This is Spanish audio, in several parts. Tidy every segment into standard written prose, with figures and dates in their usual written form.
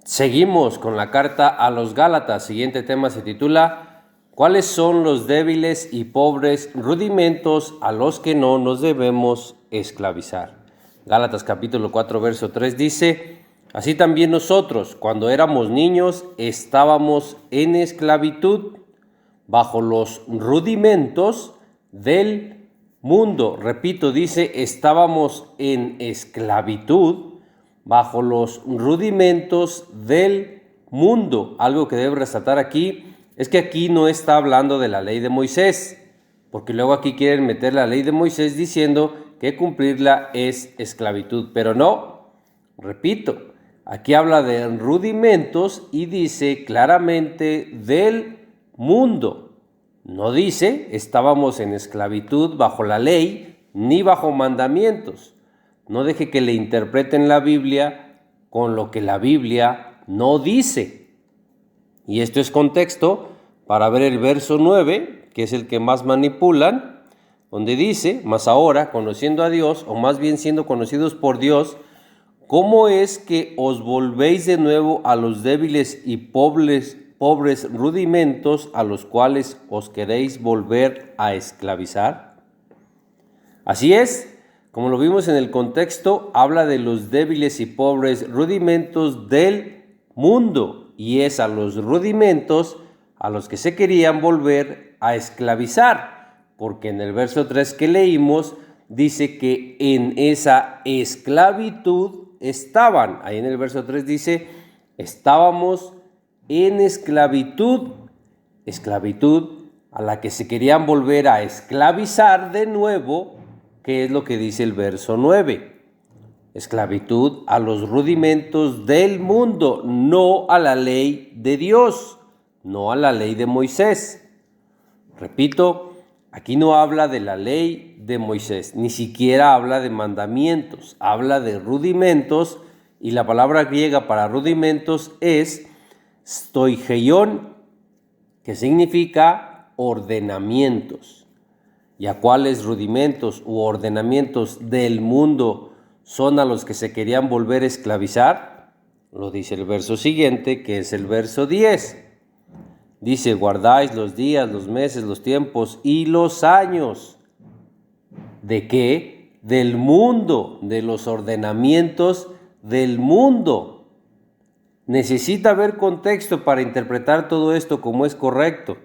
Seguimos con la carta a los Gálatas. Siguiente tema se titula ¿Cuáles son los débiles y pobres rudimentos a los que no nos debemos esclavizar? Gálatas capítulo 4 verso 3 dice: Así también nosotros, cuando éramos niños, estábamos en esclavitud bajo los rudimentos del mundo. Repito, dice, estábamos en esclavitud bajo los rudimentos del mundo. Algo que debe resaltar aquí es que aquí no está hablando de la ley de Moisés, porque luego aquí quieren meter la ley de Moisés diciendo que cumplirla es esclavitud, pero no, repito, aquí habla de rudimentos y dice claramente del mundo. No dice estábamos en esclavitud bajo la ley ni bajo mandamientos. No deje que le interpreten la Biblia con lo que la Biblia no dice. Y esto es contexto para ver el verso 9, que es el que más manipulan, donde dice: mas ahora, conociendo a Dios, o más bien siendo conocidos por Dios, ¿cómo es que os volvéis de nuevo a los débiles y pobres rudimentos a los cuales os queréis volver a esclavizar? Así es. Como lo vimos en el contexto, habla de los débiles y pobres rudimentos del mundo, y es a los rudimentos a los que se querían volver a esclavizar, porque en el verso 3 que leímos dice que en esa esclavitud estaban. Ahí en el verso 3 dice: estábamos en esclavitud a la que se querían volver a esclavizar de nuevo. ¿Qué es lo que dice el verso 9? Esclavitud a los rudimentos del mundo, no a la ley de Dios, no a la ley de Moisés. Repito, aquí no habla de la ley de Moisés, ni siquiera habla de mandamientos, habla de rudimentos, y la palabra griega para rudimentos es stoicheion, que significa ordenamientos. ¿Y a cuáles rudimentos u ordenamientos del mundo son a los que se querían volver a esclavizar? Lo dice el verso siguiente, que es el verso 10. Dice: guardáis los días, los meses, los tiempos y los años. ¿De qué? Del mundo, de los ordenamientos del mundo. Necesita haber contexto para interpretar todo esto como es correcto.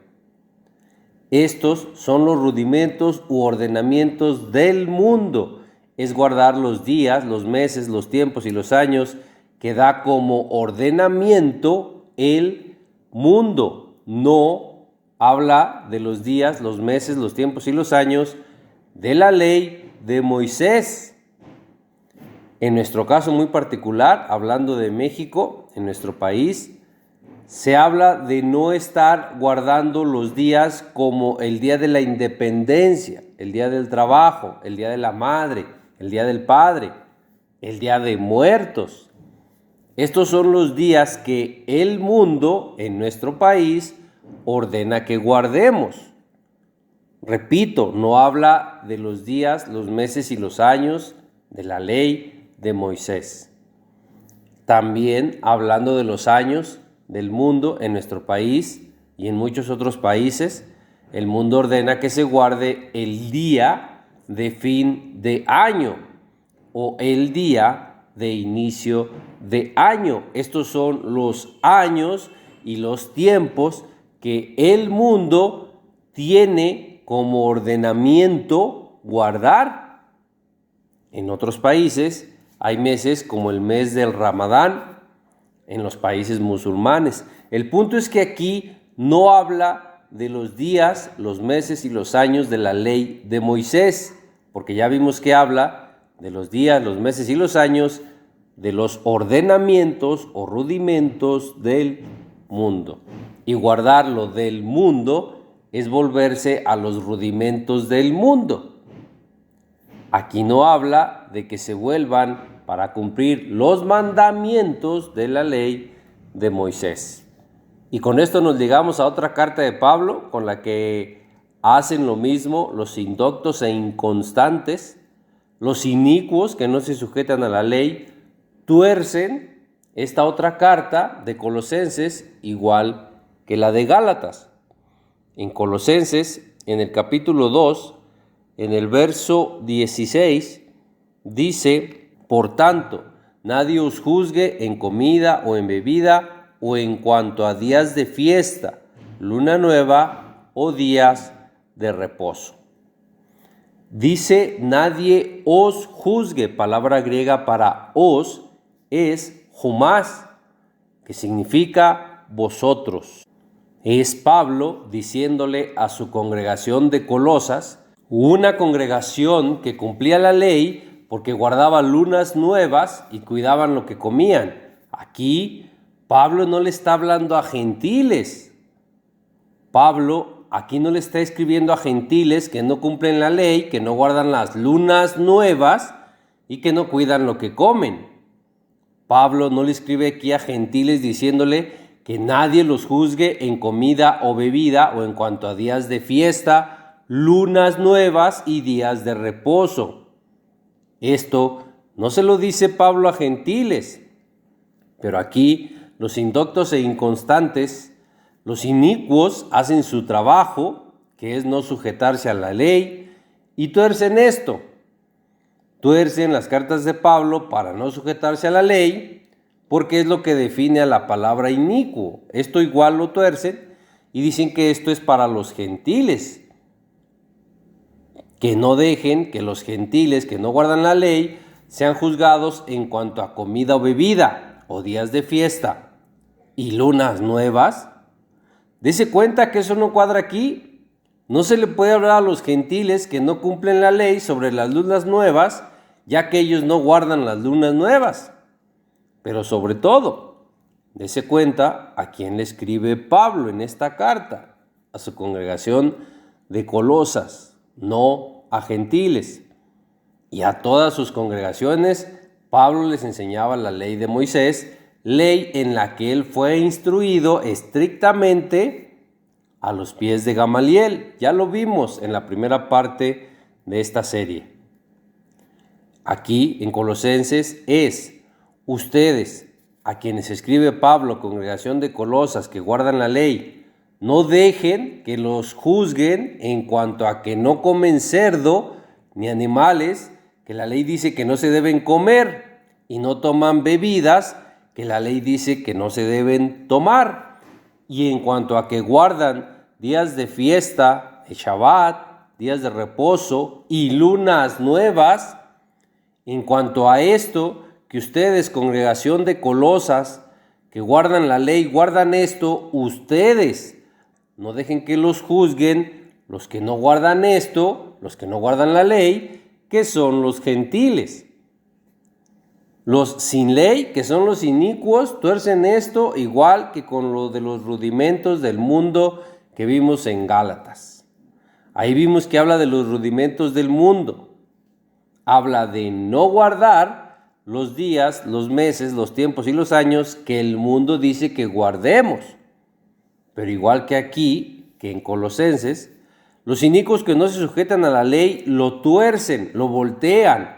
Estos son los rudimentos u ordenamientos del mundo. Es guardar los días, los meses, los tiempos y los años que da como ordenamiento el mundo. No habla de los días, los meses, los tiempos y los años de la ley de Moisés. En nuestro caso muy particular, hablando de México, en nuestro país, se habla de no estar guardando los días como el día de la independencia, el día del trabajo, el día de la madre, el día del padre, el día de muertos. Estos son los días que el mundo en nuestro país ordena que guardemos. Repito, no habla de los días, los meses y los años de la ley de Moisés. También hablando de los años del mundo en nuestro país y en muchos otros países, el mundo ordena que se guarde el día de fin de año o el día de inicio de año. Estos son los años y los tiempos que el mundo tiene como ordenamiento guardar. En otros países hay meses como el mes del Ramadán, en los países musulmanes. El punto es que aquí no habla de los días, los meses y los años de la ley de Moisés, porque ya vimos que habla de los días, los meses y los años de los ordenamientos o rudimentos del mundo. Y guardarlo del mundo es volverse a los rudimentos del mundo. Aquí no habla de que se vuelvan para cumplir los mandamientos de la ley de Moisés. Y con esto nos llegamos a otra carta de Pablo, con la que hacen lo mismo los indoctos e inconstantes, los inicuos que no se sujetan a la ley, tuercen esta otra carta de Colosenses igual que la de Gálatas. En Colosenses, en el capítulo 2, en el verso 16, dice: por tanto, nadie os juzgue en comida o en bebida o en cuanto a días de fiesta, luna nueva o días de reposo. Dice: nadie os juzgue. Palabra griega para os es humás, que significa vosotros. Es Pablo diciéndole a su congregación de Colosas, una congregación que cumplía la ley porque guardaba lunas nuevas y cuidaban lo que comían. Aquí Pablo no le está hablando a gentiles. Pablo aquí no le está escribiendo a gentiles que no cumplen la ley, que no guardan las lunas nuevas y que no cuidan lo que comen. Pablo no le escribe aquí a gentiles diciéndole que nadie los juzgue en comida o bebida o en cuanto a días de fiesta, lunas nuevas y días de reposo. Esto no se lo dice Pablo a gentiles, pero aquí los indoctos e inconstantes, los inicuos, hacen su trabajo, que es no sujetarse a la ley, y tuercen esto. Tuercen las cartas de Pablo para no sujetarse a la ley, porque es lo que define a la palabra inicuo. Esto igual lo tuercen y dicen que esto es para los gentiles. Que no dejen que los gentiles que no guardan la ley sean juzgados en cuanto a comida o bebida, o días de fiesta y lunas nuevas. Dese cuenta que eso no cuadra aquí. No se le puede hablar a los gentiles que no cumplen la ley sobre las lunas nuevas, ya que ellos no guardan las lunas nuevas. Pero sobre todo, dese cuenta a quién le escribe Pablo en esta carta: a su congregación de Colosas, no a gentiles. Y a todas sus congregaciones Pablo les enseñaba la ley de Moisés, ley en la que él fue instruido estrictamente a los pies de Gamaliel. Ya lo vimos en la primera parte de esta serie. Aquí en Colosenses es: ustedes, a quienes escribe Pablo, congregación de Colosas, que guardan la ley, no dejen que los juzguen en cuanto a que no comen cerdo ni animales, que la ley dice que no se deben comer, y no toman bebidas, que la ley dice que no se deben tomar. Y en cuanto a que guardan días de fiesta, de Shabbat, días de reposo y lunas nuevas, en cuanto a esto, que ustedes, congregación de Colosas, que guardan la ley, guardan esto, ustedes no dejen que los juzguen los que no guardan esto, los que no guardan la ley, que son los gentiles. Los sin ley, que son los inicuos, tuercen esto igual que con lo de los rudimentos del mundo que vimos en Gálatas. Ahí vimos que habla de los rudimentos del mundo. Habla de no guardar los días, los meses, los tiempos y los años que el mundo dice que guardemos. Pero igual que aquí, que en Colosenses, los inicuos que no se sujetan a la ley lo tuercen, lo voltean,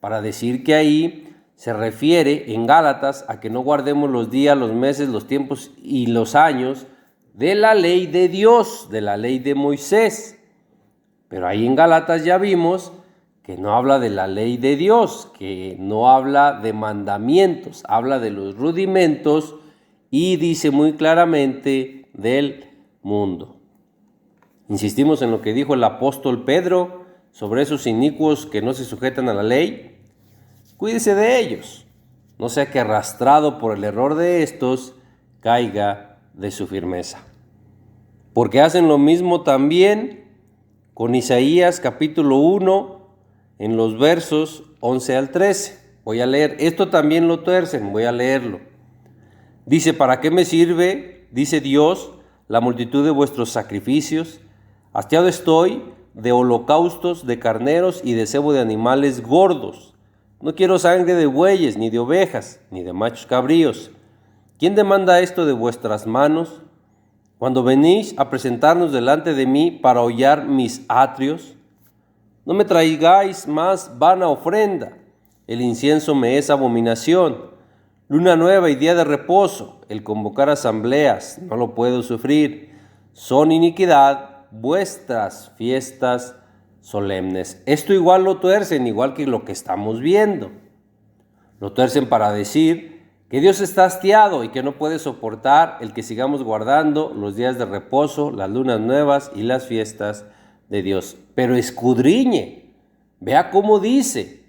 para decir que ahí se refiere en Gálatas a que no guardemos los días, los meses, los tiempos y los años de la ley de Dios, de la ley de Moisés. Pero ahí en Gálatas ya vimos que no habla de la ley de Dios, que no habla de mandamientos, habla de los rudimentos y dice muy claramente del mundo. Insistimos en lo que dijo el apóstol Pedro sobre esos inicuos que no se sujetan a la ley. Cuídese de ellos, no sea que arrastrado por el error de estos caiga de su firmeza. Porque hacen lo mismo también con Isaías capítulo 1, en los versos 11 al 13. Voy a leer, esto también lo tuercen, voy a leerlo. Dice: ¿para qué me sirve, dice Dios, la multitud de vuestros sacrificios? Hastiado estoy de holocaustos, de carneros y de cebo de animales gordos. No quiero sangre de bueyes, ni de ovejas, ni de machos cabríos. ¿Quién demanda esto de vuestras manos? Cuando venís a presentarnos delante de mí para hollar mis atrios, no me traigáis más vana ofrenda. El incienso me es abominación. Luna nueva y día de reposo, el convocar asambleas, no lo puedo sufrir. Son iniquidad vuestras fiestas solemnes. Esto igual lo tuercen, igual que lo que estamos viendo. Lo tuercen para decir que Dios está hastiado y que no puede soportar el que sigamos guardando los días de reposo, las lunas nuevas y las fiestas de Dios. Pero escudriñe, vea cómo dice.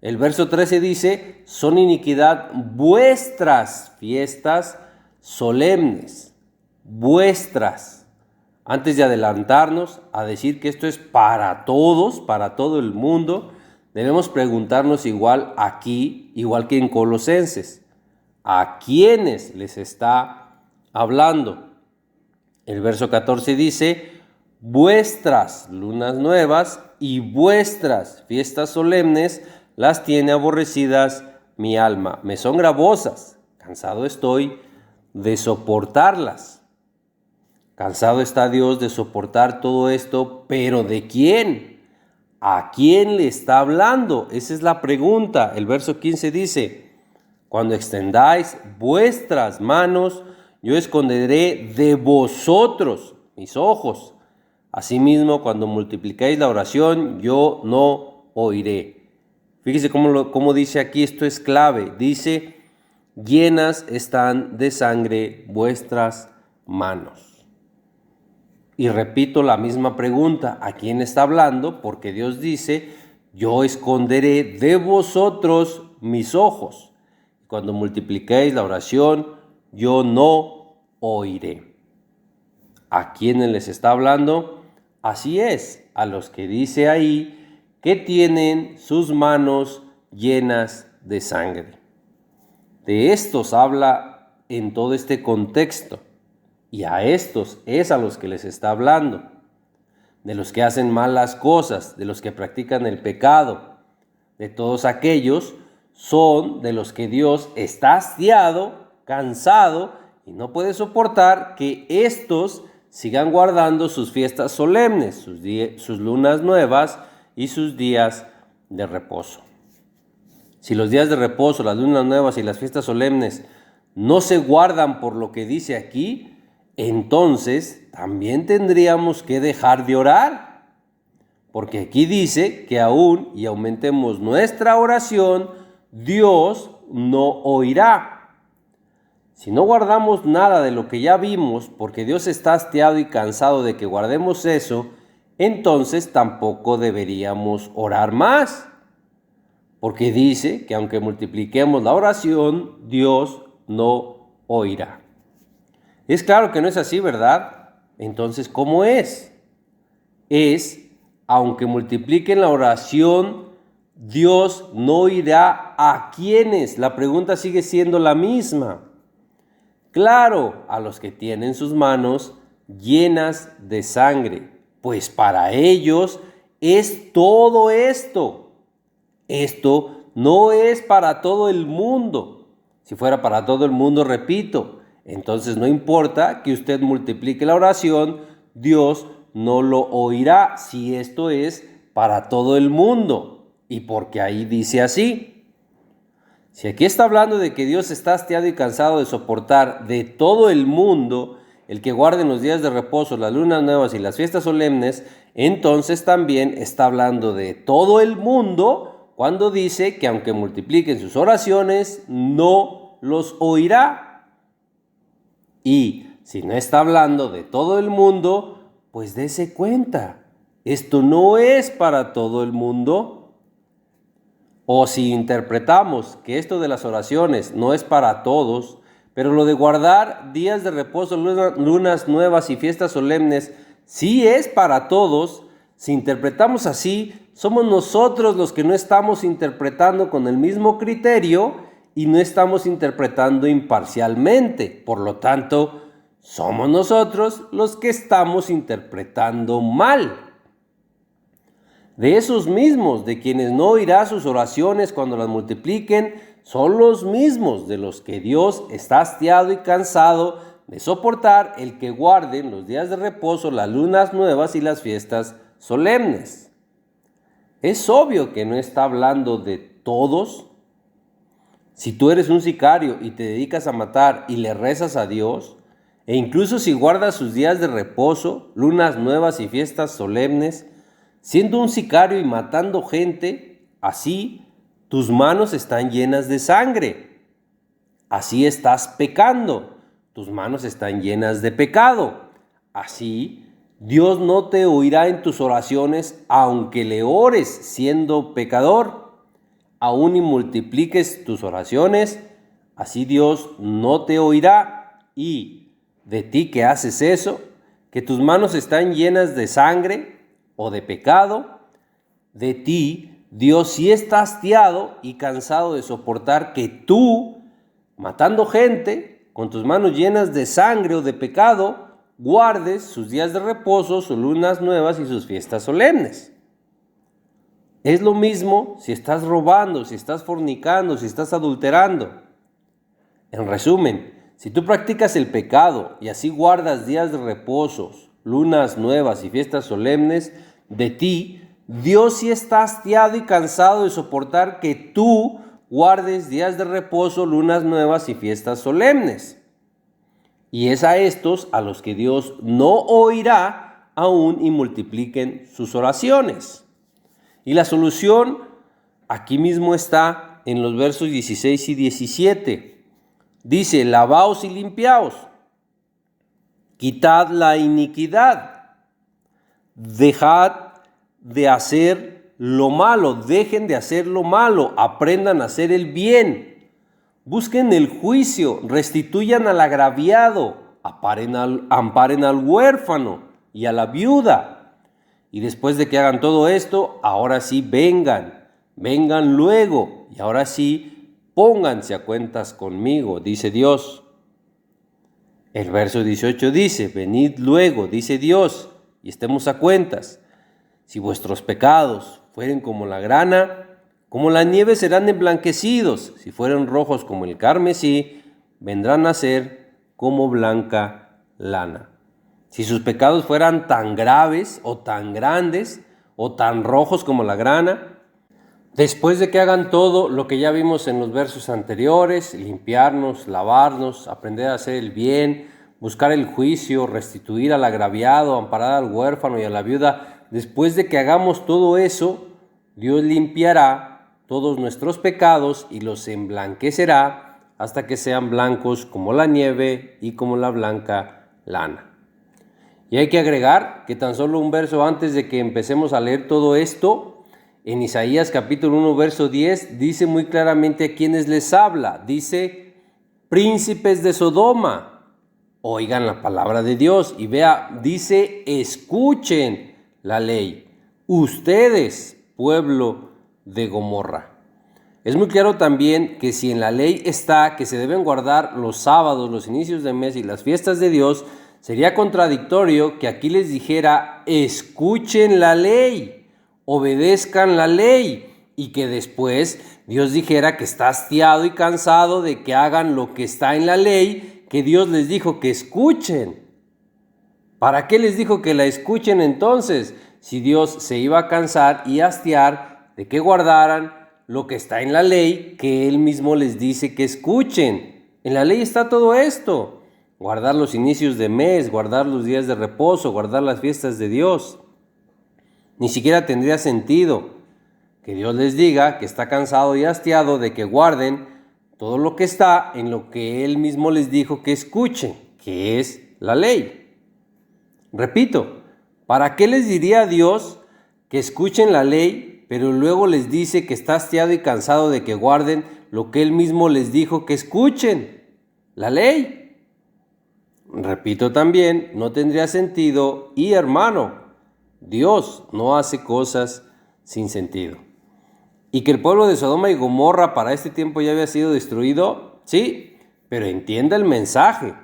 El verso 13 dice, son iniquidad vuestras fiestas solemnes, vuestras. Antes de adelantarnos a decir que esto es para todos, para todo el mundo, debemos preguntarnos igual aquí, igual que en Colosenses, ¿a quiénes les está hablando? El verso 14 dice, vuestras lunas nuevas y vuestras fiestas solemnes las tiene aborrecidas mi alma. Me son gravosas, cansado estoy de soportarlas. Cansado está Dios de soportar todo esto, pero ¿de quién? ¿A quién le está hablando? Esa es la pregunta. El verso 15 dice, cuando extendáis vuestras manos, yo esconderé de vosotros mis ojos. Asimismo, cuando multiplicáis la oración, yo no oiré. Fíjese cómo dice aquí, esto es clave. Dice, llenas están de sangre vuestras manos. Y repito la misma pregunta, ¿a quién está hablando? Porque Dios dice, yo esconderé de vosotros mis ojos. Cuando multipliquéis la oración, yo no oiré. ¿A quiénes les está hablando? Así es, a los que dice ahí que tienen sus manos llenas de sangre. De estos habla en todo este contexto, y a estos es a los que les está hablando, de los que hacen malas cosas, de los que practican el pecado, de todos aquellos son de los que Dios está hastiado, cansado y no puede soportar que estos sigan guardando sus fiestas solemnes, sus lunas nuevas y sus días de reposo. Si los días de reposo, las lunas nuevas y las fiestas solemnes no se guardan por lo que dice aquí, entonces también tendríamos que dejar de orar. Porque aquí dice que aún y aumentemos nuestra oración, Dios no oirá. Si no guardamos nada de lo que ya vimos, porque Dios está hastiado y cansado de que guardemos eso, entonces tampoco deberíamos orar más. Porque dice que aunque multipliquemos la oración, Dios no oirá. Es claro que no es así, ¿verdad? Entonces, ¿cómo es? Es, aunque multipliquen la oración, Dios no oirá a quienes. La pregunta sigue siendo la misma. Claro, a los que tienen sus manos llenas de sangre, pues para ellos es todo esto. Esto no es para todo el mundo. Si fuera para todo el mundo, repito, entonces no importa que usted multiplique la oración, Dios no lo oirá si esto es para todo el mundo. Y porque ahí dice así. Si aquí está hablando de que Dios está hastiado y cansado de soportar de todo el mundo el que guarden los días de reposo, las lunas nuevas y las fiestas solemnes, entonces también está hablando de todo el mundo cuando dice que aunque multipliquen sus oraciones, no los oirá. Y si no está hablando de todo el mundo, pues dése cuenta, esto no es para todo el mundo. O si interpretamos que esto de las oraciones no es para todos, pero lo de guardar días de reposo, lunas nuevas y fiestas solemnes sí es para todos, si interpretamos así, somos nosotros los que no estamos interpretando con el mismo criterio y no estamos interpretando imparcialmente. Por lo tanto, somos nosotros los que estamos interpretando mal. De esos mismos, de quienes no oirá sus oraciones cuando las multipliquen, son los mismos de los que Dios está hastiado y cansado de soportar el que guarden los días de reposo, las lunas nuevas y las fiestas solemnes. Es obvio que no está hablando de todos. Si tú eres un sicario y te dedicas a matar y le rezas a Dios, e incluso si guardas sus días de reposo, lunas nuevas y fiestas solemnes, siendo un sicario y matando gente, así tus manos están llenas de sangre. Así estás pecando, tus manos están llenas de pecado. Así Dios no te oirá en tus oraciones, aunque le ores siendo pecador. Aún y multipliques tus oraciones, así Dios no te oirá. Y de ti que haces eso, que tus manos están llenas de sangre o de pecado, de ti Dios sí está hastiado y cansado de soportar que tú, matando gente, con tus manos llenas de sangre o de pecado, guardes sus días de reposo, sus lunas nuevas y sus fiestas solemnes. Es lo mismo si estás robando, si estás fornicando, si estás adulterando. En resumen, si tú practicas el pecado y así guardas días de reposo, lunas nuevas y fiestas solemnes, de ti Dios sí está hastiado y cansado de soportar que tú guardes días de reposo, lunas nuevas y fiestas solemnes. Y es a estos a los que Dios no oirá aún y multipliquen sus oraciones. Y la solución aquí mismo está en los versos 16 y 17. Dice, lavaos y limpiaos, quitad la iniquidad, dejad de hacer lo malo, dejen de hacer lo malo, aprendan a hacer el bien, busquen el juicio, restituyan al agraviado, amparen al huérfano y a la viuda. Y después de que hagan todo esto, ahora sí vengan luego, y ahora sí pónganse a cuentas conmigo, dice Dios. El verso 18 dice, venid luego, dice Dios, y estemos a cuentas. Si vuestros pecados fueren como la grana, como la nieve serán emblanquecidos. Si fueren rojos como el carmesí, vendrán a ser como blanca lana. Si sus pecados fueran tan graves o tan grandes o tan rojos como la grana, después de que hagan todo lo que ya vimos en los versos anteriores, limpiarnos, lavarnos, aprender a hacer el bien, buscar el juicio, restituir al agraviado, amparar al huérfano y a la viuda, después de que hagamos todo eso, Dios limpiará todos nuestros pecados y los emblanquecerá hasta que sean blancos como la nieve y como la blanca lana. Y hay que agregar que tan solo un verso antes de que empecemos a leer todo esto, en Isaías capítulo 1, verso 10, dice muy claramente a quienes les habla. Dice, príncipes de Sodoma, oigan la palabra de Dios. Y vea, dice, escuchen la ley. Ustedes, pueblo de Gomorra. Es muy claro también que si en la ley está que se deben guardar los sábados, los inicios de mes y las fiestas de Dios, sería contradictorio que aquí les dijera, escuchen la ley, obedezcan la ley, y que después Dios dijera que está hastiado y cansado de que hagan lo que está en la ley, que Dios les dijo que escuchen. ¿Para qué les dijo que la escuchen entonces? Si Dios se iba a cansar y hastiar de que guardaran lo que está en la ley, que Él mismo les dice que escuchen. En la ley está todo esto. Guardar los inicios de mes, guardar los días de reposo, guardar las fiestas de Dios. Ni siquiera tendría sentido que Dios les diga que está cansado y hastiado de que guarden todo lo que está en lo que Él mismo les dijo que escuchen, que es la ley. Repito, ¿para qué les diría Dios que escuchen la ley, pero luego les dice que está hastiado y cansado de que guarden lo que Él mismo les dijo que escuchen? La ley. Repito también, no tendría sentido y hermano, Dios no hace cosas sin sentido. ¿Y que el pueblo de Sodoma y Gomorra para este tiempo ya había sido destruido? Sí, pero entienda el mensaje.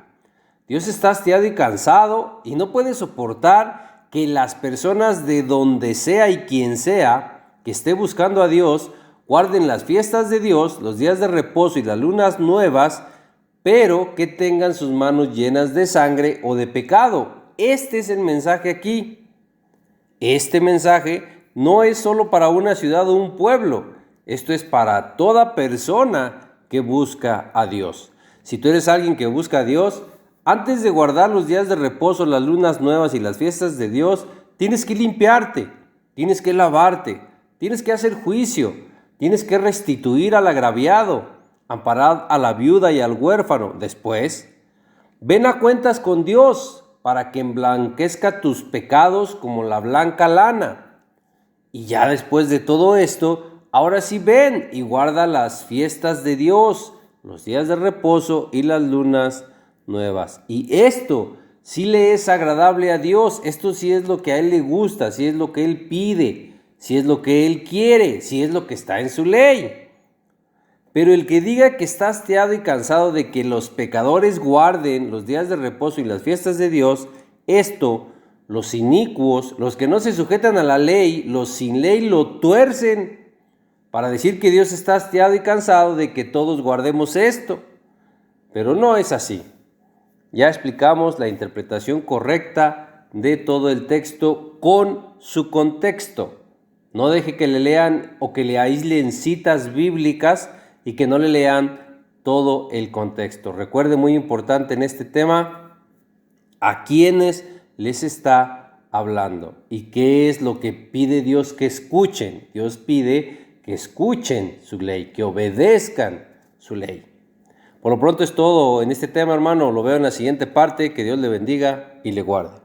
Dios está hastiado y cansado y no puede soportar que las personas de donde sea y quien sea que esté buscando a Dios guarden las fiestas de Dios, los días de reposo y las lunas nuevas, pero que tengan sus manos llenas de sangre o de pecado. Este es el mensaje aquí. Este mensaje no es solo para una ciudad o un pueblo. Esto es para toda persona que busca a Dios. Si tú eres alguien que busca a Dios, antes de guardar los días de reposo, las lunas nuevas y las fiestas de Dios, tienes que limpiarte, tienes que lavarte, tienes que hacer juicio, tienes que restituir al agraviado, amparar a la viuda y al huérfano. Después, ven a cuentas con Dios para que emblanquezca tus pecados como la blanca lana. Y ya después de todo esto, ahora sí ven y guarda las fiestas de Dios, los días de reposo y las lunas nuevas. Y esto sí le es agradable a Dios, esto sí es lo que a Él le gusta, sí es lo que Él pide, sí es lo que Él quiere, sí es lo que está en su ley. Pero el que diga que está hastiado y cansado de que los pecadores guarden los días de reposo y las fiestas de Dios, esto, los inicuos, los que no se sujetan a la ley, los sin ley lo tuercen para decir que Dios está hastiado y cansado de que todos guardemos esto. Pero no es así. Ya explicamos la interpretación correcta de todo el texto con su contexto. No deje que le lean o que le aíslen citas bíblicas y que no le lean todo el contexto. Recuerde, muy importante en este tema, a quiénes les está hablando y qué es lo que pide Dios que escuchen. Dios pide que escuchen su ley, que obedezcan su ley. Por lo pronto es todo en este tema, hermano. Lo veo en la siguiente parte. Que Dios le bendiga y le guarde.